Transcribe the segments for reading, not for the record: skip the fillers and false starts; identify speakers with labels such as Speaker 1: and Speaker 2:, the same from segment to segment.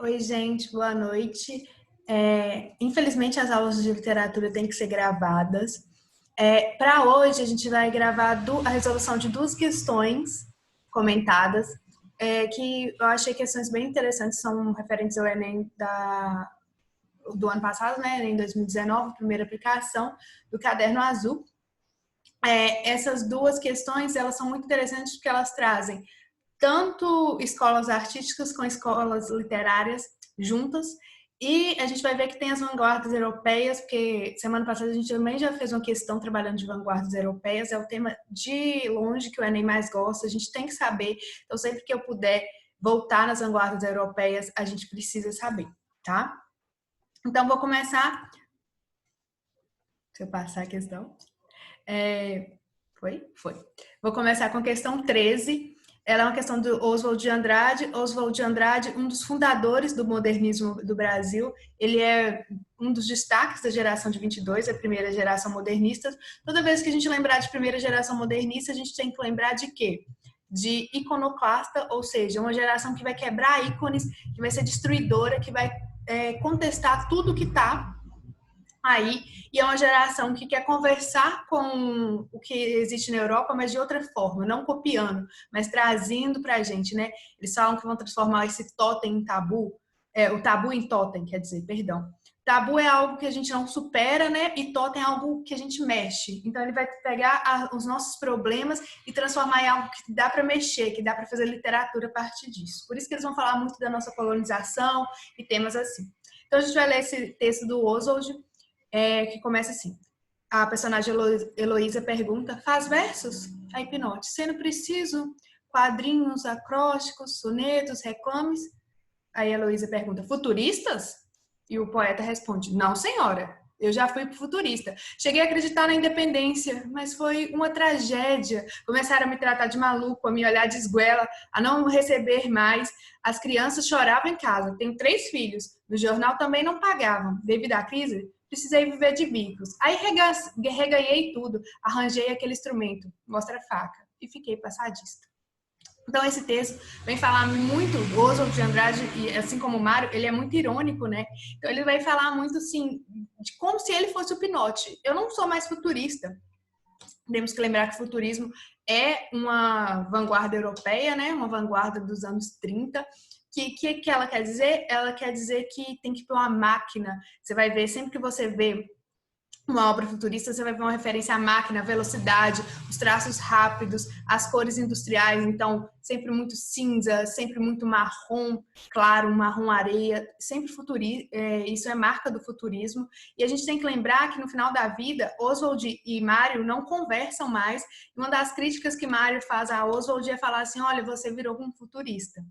Speaker 1: Oi, gente, boa noite. Infelizmente, as aulas de literatura têm que ser gravadas. Para hoje, a gente vai gravar a resolução de duas questões comentadas, que eu achei questões bem interessantes, são referentes ao Enem do ano passado, né, Enem 2019, primeira aplicação do Caderno Azul. Essas duas questões, elas são muito interessantes porque elas trazem tanto escolas artísticas com escolas literárias juntas. E a gente vai ver que tem as vanguardas europeias, porque semana passada a gente também já fez uma questão trabalhando de vanguardas europeias, é o tema de longe que o Enem mais gosta, a gente tem que saber. Então, sempre que eu puder voltar nas vanguardas europeias, a gente precisa saber, tá? Então, vou começar. Deixa eu passar a questão. Foi? Foi. Vou começar com a questão 13. Ela é uma questão do Oswald de Andrade. Oswald de Andrade, um dos fundadores do modernismo do Brasil, ele é um dos destaques da geração de 22, a primeira geração modernista. Toda vez que a gente lembrar de primeira geração modernista, a gente tem que lembrar de quê? De iconoclasta, ou seja, uma geração que vai quebrar ícones, que vai ser destruidora, que vai contestar tudo que está aí, e é uma geração que quer conversar com o que existe na Europa, mas de outra forma, não copiando, mas trazendo para a gente, né? Eles falam que vão transformar esse totem em tabu, o tabu em totem, quer dizer, perdão. Tabu é algo que a gente não supera, né? E totem é algo que a gente mexe. Então ele vai pegar os nossos problemas e transformar em algo que dá para mexer, que dá para fazer literatura a partir disso. Por isso que eles vão falar muito da nossa colonização e temas assim. Então a gente vai ler esse texto do Oswald, que começa assim. A personagem Heloísa pergunta: faz versos? A Hipnote: sendo preciso, quadrinhos, acrósticos, sonetos, reclames? Aí a Heloísa pergunta: futuristas? E o poeta responde: não, senhora. Eu já fui futurista. Cheguei a acreditar na independência, mas foi uma tragédia. Começaram a me tratar de maluco, a me olhar de esguela, a não receber mais. As crianças choravam em casa. Tenho 3 filhos. No jornal também não pagavam. Devido à crise, precisei viver de bicos. Aí reganhei tudo, arranjei aquele instrumento, mostra a faca, e fiquei passadista. Então, esse texto vem falar muito, o Oswald de Andrade, e assim como o Mário, ele é muito irônico, né? Então, ele vai falar muito, assim, de como se ele fosse o Pinote. Eu não sou mais futurista. Temos que lembrar que o futurismo é uma vanguarda europeia, né? Uma vanguarda dos anos 30. Que ela quer dizer? Ela quer dizer que tem que ter uma máquina. Você vai ver, sempre que você vê uma obra futurista, você vai ver uma referência à máquina, à velocidade, os traços rápidos, as cores industriais, então sempre muito cinza, sempre muito marrom claro, marrom areia, sempre futurista, isso é marca do futurismo. E a gente tem que lembrar que no final da vida, Oswald e Mário não conversam mais. Uma das críticas que Mário faz a Oswald é falar assim: olha, você virou um futurista.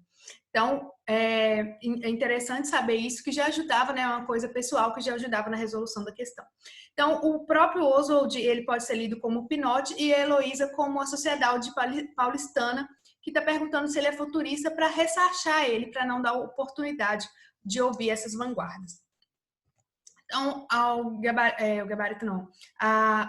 Speaker 1: Então, é interessante saber isso, que já ajudava, né, uma coisa pessoal que já ajudava na resolução da questão. Então, o próprio Oswald, ele pode ser lido como Pinote e a Heloísa como a sociedade paulistana, que está perguntando se ele é futurista para ressarchar ele, para não dar oportunidade de ouvir essas vanguardas. Então, o gabarito não.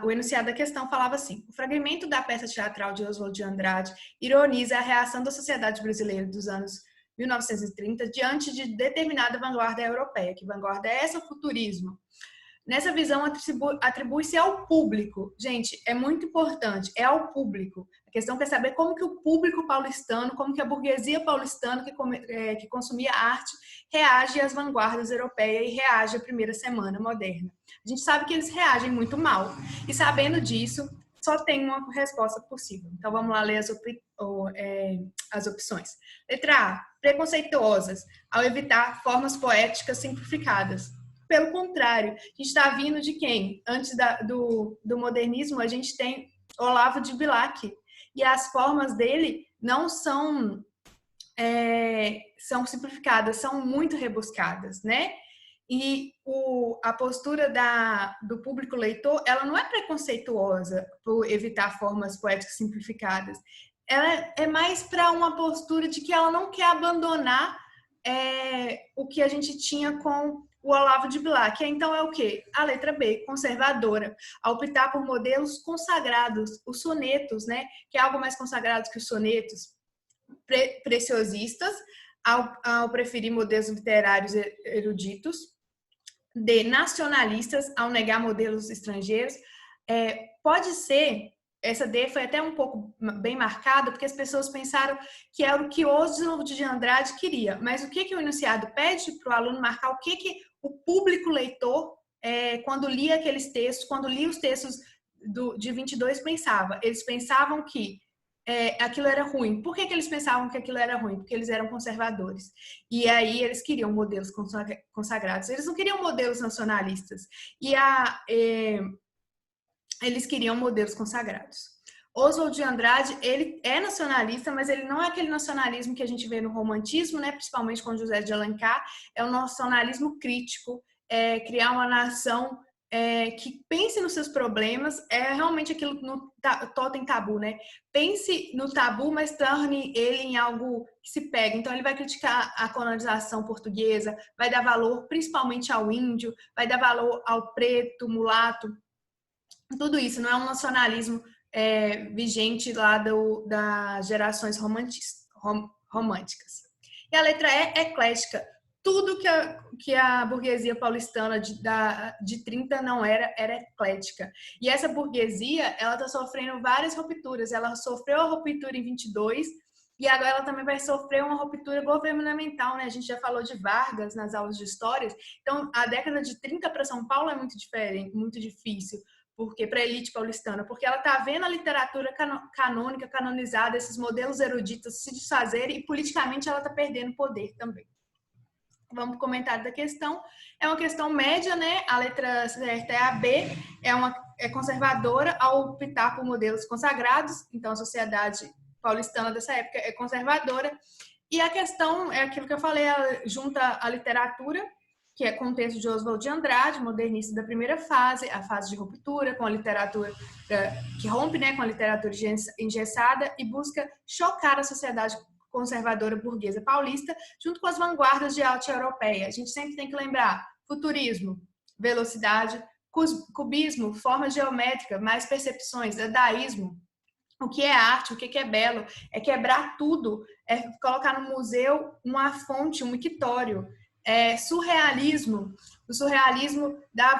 Speaker 1: O enunciado da questão falava assim: o fragmento da peça teatral de Oswald de Andrade ironiza a reação da sociedade brasileira dos anos 1930 diante de determinada vanguarda europeia. Que vanguarda é essa? O futurismo. Nessa visão, atribui-se ao público. Gente, é muito importante, é ao público. A questão é saber como que o público paulistano, como que a burguesia paulistana que consumia arte reage às vanguardas europeias e reage à primeira semana moderna. A gente sabe que eles reagem muito mal. E sabendo disso, só tem uma resposta possível. Então, vamos lá ler as opções. Letra A, preconceituosas, ao evitar formas poéticas simplificadas. Pelo contrário, a gente está vindo de quem? Antes do modernismo, a gente tem Olavo de Bilac. E as formas dele não são simplificadas, são muito rebuscadas, né? E a postura do público leitor, ela não é preconceituosa por evitar formas poéticas simplificadas. Ela é mais para uma postura de que ela não quer abandonar o que a gente tinha com o Olavo de Bilac. Então é o quê? A letra B, conservadora, a optar por modelos consagrados, os sonetos, né? Que é algo mais consagrado que os sonetos, preciosistas, ao preferir modelos literários eruditos. D, nacionalistas, ao negar modelos estrangeiros. Pode ser, essa D foi até um pouco bem marcada, porque as pessoas pensaram que era o que Oswald de Andrade queria. Mas o que o enunciado pede para o aluno marcar? O que o público leitor, quando lia aqueles textos, quando lia os textos de 22, pensava? Eles pensavam que aquilo era ruim. Por que eles pensavam que aquilo era ruim? Porque eles eram conservadores. E aí eles queriam modelos consagrados. Eles não queriam modelos nacionalistas. Eles queriam modelos consagrados. Oswald de Andrade, ele é nacionalista, mas ele não é aquele nacionalismo que a gente vê no romantismo, né? Principalmente com José de Alencar. É um nacionalismo crítico, criar uma nação que pense nos seus problemas, realmente aquilo no totem tabu, né? Pense no tabu, mas torne ele em algo que se pega. Então, ele vai criticar a colonização portuguesa, vai dar valor principalmente ao índio, vai dar valor ao preto, mulato, tudo isso. Não é um nacionalismo vigente lá das gerações românticas. E a letra E é eclética. Tudo que a burguesia paulistana de 30 não era eclética. E essa burguesia, ela está sofrendo várias rupturas. Ela sofreu a ruptura em 22 e agora ela também vai sofrer uma ruptura governamental, né? A gente já falou de Vargas nas aulas de histórias. Então, a década de 30 para São Paulo é muito diferente, muito difícil. Porque para a elite paulistana, porque ela está vendo a literatura canônica, canonizada, esses modelos eruditos se desfazerem e politicamente ela está perdendo poder também. Vamos para o comentário da questão. É uma questão média, né? A letra certa é a B, é conservadora ao optar por modelos consagrados, então a sociedade paulistana dessa época é conservadora. E a questão é aquilo que eu falei, ela junta a literatura, que é contexto de Oswald de Andrade, modernista da primeira fase, a fase de ruptura, com a literatura que rompe, né, com a literatura engessada e busca chocar a sociedade conservadora burguesa paulista, junto com as vanguardas de arte europeia. A gente sempre tem que lembrar futurismo, velocidade, cubismo, forma geométrica, mais percepções, dadaísmo. O que é arte, o que é belo, é quebrar tudo, é colocar no museu uma fonte, um mictório. Surrealismo. O surrealismo dá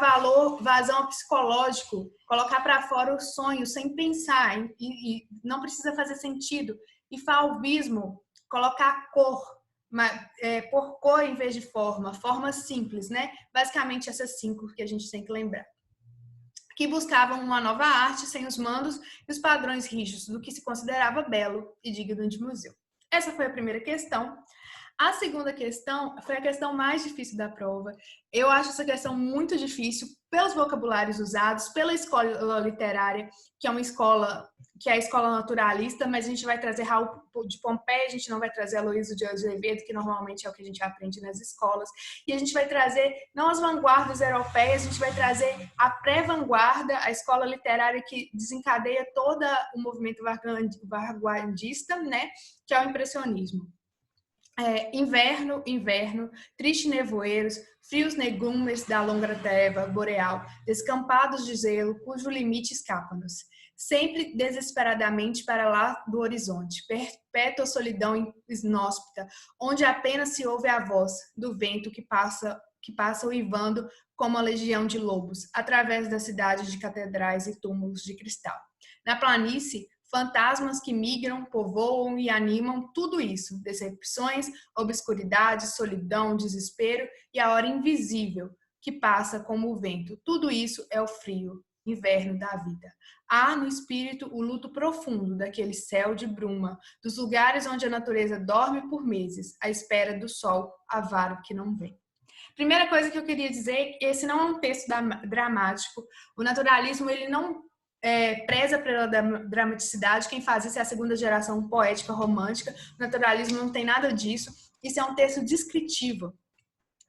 Speaker 1: vazão ao psicológico, colocar para fora os sonhos sem pensar, e não precisa fazer sentido. E fauvismo, colocar cor, por cor em vez de forma simples, né? Basicamente essas 5 que a gente tem que lembrar. Que buscavam uma nova arte sem os mandos e os padrões rígidos do que se considerava belo e digno de museu. Essa foi a primeira questão. A segunda questão foi a questão mais difícil da prova. Eu acho essa questão muito difícil pelos vocabulários usados, pela escola literária, que é uma escola que é a escola naturalista, mas a gente vai trazer Raul de Pompeia, a gente não vai trazer Aloysio de Azevedo, que normalmente é o que a gente aprende nas escolas, e a gente vai trazer não as vanguardas europeias, a gente vai trazer a pré-vanguarda, a escola literária que desencadeia todo o movimento vanguardista, né, que é o impressionismo. Inverno, tristes nevoeiros, frios negumes da longa treva boreal, descampados de gelo, cujo limite escapa-nos. Sempre desesperadamente para lá do horizonte, perpétua solidão inóspita, onde apenas se ouve a voz do vento que passa uivando como a legião de lobos, através das cidades de catedrais e túmulos de cristal. Na planície, fantasmas que migram, povoam e animam tudo isso, decepções, obscuridade, solidão, desespero e a hora invisível que passa como o vento. Tudo isso é o frio, inverno da vida. Há no espírito o luto profundo daquele céu de bruma, dos lugares onde a natureza dorme por meses, à espera do sol avaro que não vem. Primeira coisa que eu queria dizer, esse não é um texto dramático. O naturalismo, ele não preza pela dramaticidade. Quem faz isso é a segunda geração poética romântica. O naturalismo não tem nada disso. Isso é um texto descritivo.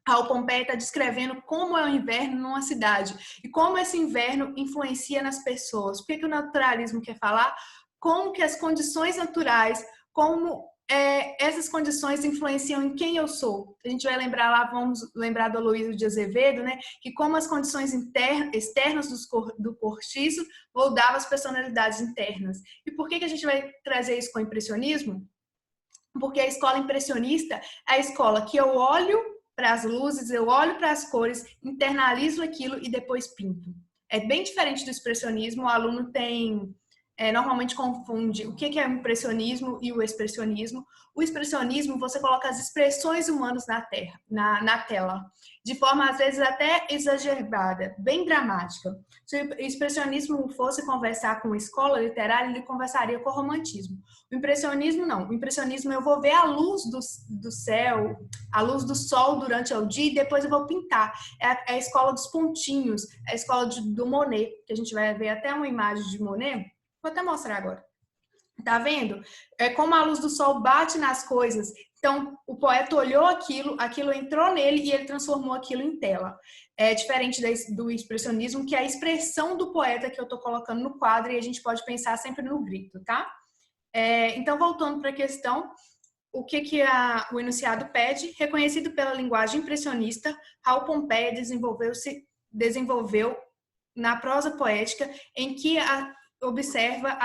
Speaker 1: Raul Pompeia está descrevendo como é o inverno numa cidade e como esse inverno influencia nas pessoas. O que o naturalismo quer falar? Como que as condições naturais, como essas condições influenciam em quem eu sou. A gente vai lembrar lá, vamos lembrar do Aloysio de Azevedo, né? Que como as condições externas do cortiço moldavam as personalidades internas. E por que a gente vai trazer isso com o impressionismo? Porque a escola impressionista é a escola que eu olho para as luzes, eu olho para as cores, internalizo aquilo e depois pinto. É bem diferente do expressionismo. O aluno normalmente confunde o que é o impressionismo e o expressionismo. O expressionismo, você coloca as expressões humanas na tela, de forma às vezes até exagerada, bem dramática. Se o expressionismo fosse conversar com a escola literária, ele conversaria com o romantismo. O impressionismo não. O impressionismo eu vou ver a luz do céu, a luz do sol durante o dia e depois eu vou pintar. É a escola dos pontinhos, é a escola do Monet, que a gente vai ver até uma imagem de Monet. Vou até mostrar agora. Tá vendo? É como a luz do sol bate nas coisas. Então, o poeta olhou aquilo entrou nele e ele transformou aquilo em tela. É diferente do expressionismo, que é a expressão do poeta que eu tô colocando no quadro e a gente pode pensar sempre no grito, tá? Então, voltando para a questão, o que o enunciado pede? Reconhecido pela linguagem impressionista, Raul Pompeia desenvolveu na prosa poética em que observa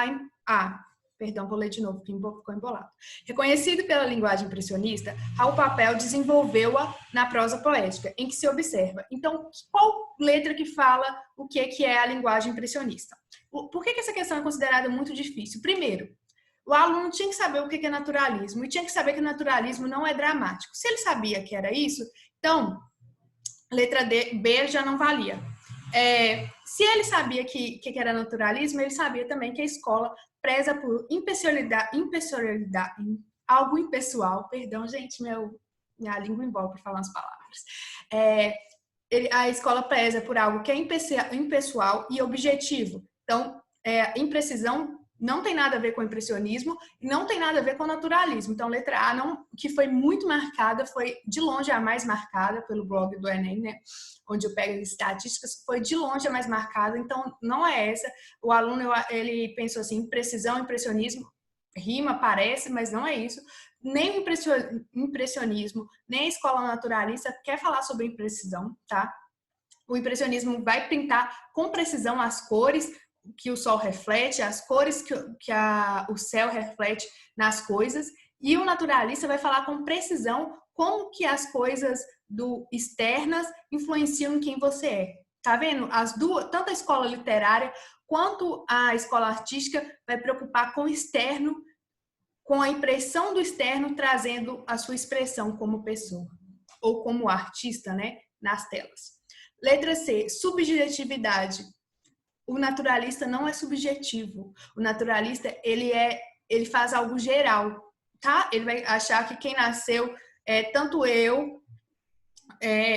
Speaker 1: perdão, vou ler de novo, porque ficou embolado. Reconhecido pela linguagem impressionista, Raul Papel desenvolveu-a na prosa poética, em que se observa. Então, qual letra que fala o que é a linguagem impressionista? Por que essa questão é considerada muito difícil? Primeiro, o aluno tinha que saber o que é naturalismo e tinha que saber que naturalismo não é dramático. Se ele sabia que era isso, então, letra B já não valia. Se ele sabia que era naturalismo, ele sabia também que a escola preza por impessoalidade, algo impessoal. Perdão, gente, minha língua embola para falar as palavras. A escola preza por algo que é impessoal e objetivo. Então, imprecisão não tem nada a ver com impressionismo, não tem nada a ver com naturalismo. Então, letra A, que foi muito marcada, foi de longe a mais marcada pelo blog do Enem, né? Onde eu pego as estatísticas, foi de longe a mais marcada. Então, não é essa. O aluno, ele pensou assim, imprecisão, impressionismo, rima, parece, mas não é isso. Nem o impressionismo, nem a escola naturalista quer falar sobre imprecisão, tá? O impressionismo vai pintar com precisão as cores que o sol reflete, as cores que o céu reflete nas coisas, e o naturalista vai falar com precisão como que as coisas externas influenciam em quem você é. Tá vendo? Tanto a escola literária quanto a escola artística vai preocupar com o externo, com a impressão do externo, trazendo a sua expressão como pessoa, ou como artista, né, nas telas. Letra C, subjetividade. O naturalista não é subjetivo. O naturalista, ele faz algo geral, tá? Ele vai achar que quem nasceu, tanto eu,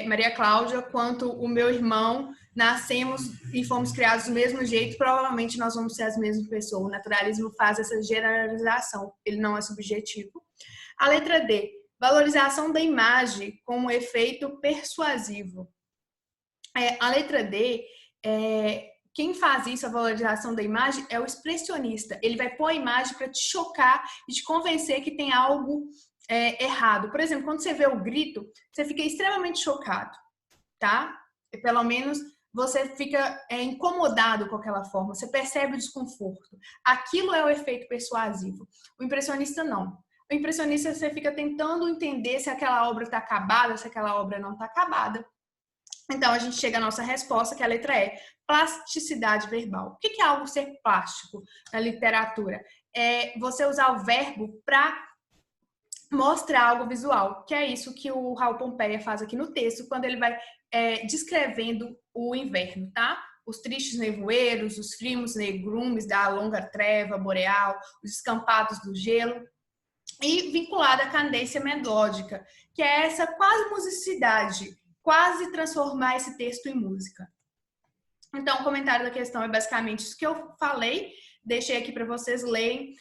Speaker 1: Maria Cláudia, quanto o meu irmão, nascemos e fomos criados do mesmo jeito, provavelmente nós vamos ser as mesmas pessoas. O naturalismo faz essa generalização, ele não é subjetivo. A letra D, valorização da imagem com efeito persuasivo. A letra D, quem faz isso, a valorização da imagem, é o expressionista. Ele vai pôr a imagem para te chocar e te convencer que tem algo errado. Por exemplo, quando você vê o grito, você fica extremamente chocado, tá? Pelo menos você fica incomodado com aquela forma, você percebe o desconforto. Aquilo é o efeito persuasivo. O impressionista não. O impressionista, você fica tentando entender se aquela obra está acabada, se aquela obra não está acabada. Então, a gente chega à nossa resposta, que é a letra E, plasticidade verbal. O que é algo ser plástico na literatura? É você usar o verbo para mostrar algo visual, que é isso que o Raul Pompeia faz aqui no texto, quando ele vai descrevendo o inverno, tá? Os tristes nevoeiros, os frios negrumes da longa treva boreal, os escampados do gelo, e vinculada à cadência melódica, que é essa quase musicidade, quase transformar esse texto em música. Então, o comentário da questão é basicamente isso que eu falei, deixei aqui para vocês lerem.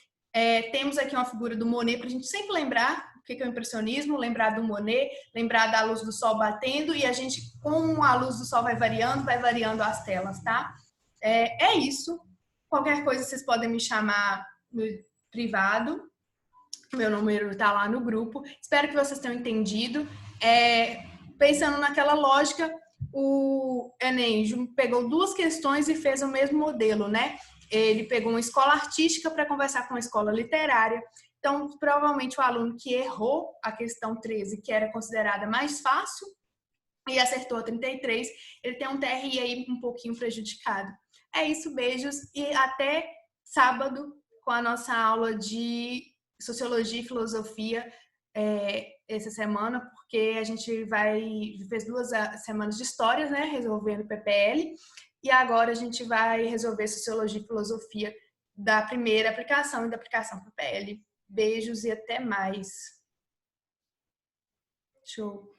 Speaker 1: Temos aqui uma figura do Monet para a gente sempre lembrar o que é o impressionismo, lembrar do Monet, lembrar da luz do sol batendo, e a gente, com a luz do sol vai variando as telas, tá? É isso. Qualquer coisa vocês podem me chamar no privado. Meu número está lá no grupo. Espero que vocês tenham entendido. Pensando naquela lógica, o Enem pegou duas questões e fez o mesmo modelo, né? Ele pegou uma escola artística para conversar com uma escola literária. Então, provavelmente o aluno que errou a questão 13, que era considerada mais fácil, e acertou 33, ele tem um TRI aí um pouquinho prejudicado. É isso, beijos e até sábado com a nossa aula de Sociologia e Filosofia essa semana, porque a gente fez 2 semanas de histórias, né, resolvendo PPL, e agora a gente vai resolver Sociologia e Filosofia da primeira aplicação e da aplicação PPL. Beijos e até mais. Show.